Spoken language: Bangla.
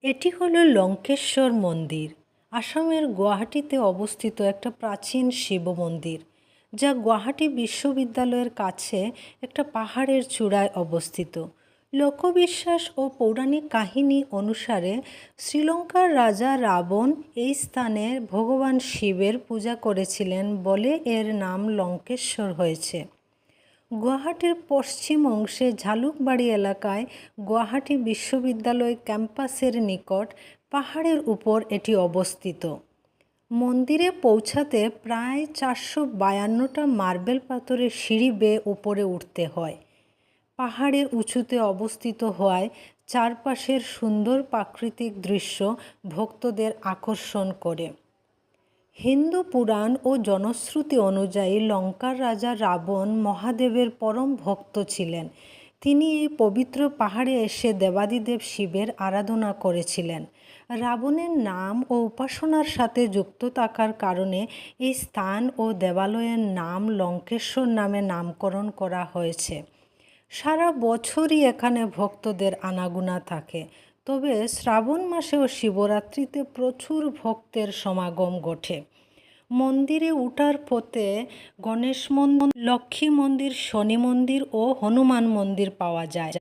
এটি হলো লঙ্কেশ্বর মন্দির। আসামের গুয়াহাটিতে অবস্থিত একটা প্রাচীন শিব মন্দির, যা গুয়াহাটি বিশ্ববিদ্যালয়ের কাছে একটা পাহাড়ের চূড়ায় অবস্থিত। লোকবিশ্বাস ও পৌরাণিক কাহিনী অনুসারে শ্রীলঙ্কার রাজা রাবণ এই স্থানে ভগবান শিবের পূজা করেছিলেন বলে এর নাম লঙ্কেশ্বর হয়েছে। গুয়াহাটির পশ্চিম অংশে ঝালুকবাড়ি এলাকায় গুয়াহাটি বিশ্ববিদ্যালয় ক্যাম্পাসের নিকট পাহাড়ের উপর এটি অবস্থিত। মন্দিরে পৌঁছাতে প্রায় 452টা মার্বেল পাথরের সিঁড়ি বেয়ে উপরে উঠতে হয়। পাহাড়ের উঁচুতে অবস্থিত হওয়ায় চারপাশের সুন্দর প্রাকৃতিক দৃশ্য ভক্তদের আকর্ষণ করে। হিন্দু পুরাণ ও জনশ্রুতি অনুযায়ী লঙ্কার রাজা রাবণ মহাদেবের পরম ভক্ত ছিলেন। তিনি এই পবিত্র পাহাড়ে এসে দেবাদিদেব শিবের আরাধনা করেছিলেন। রাবণের নাম ও উপাসনার সাথে যুক্ত থাকার কারণে এই স্থান ও দেবালয়ের নাম লঙ্কেশ্বর নামে নামকরণ করা হয়েছে। সারা বছরই এখানে ভক্তদের আনাগোনা থাকে, তবে শ্রাবণ মাসে ও শিবরাত্রিতে প্রচুর ভক্তের সমাগম ঘটে। মন্দিরে ওঠার পথে গণেশ মন্দির, লক্ষ্মী মন্দির, শনি মন্দির ও হনুমান মন্দির পাওয়া যায়।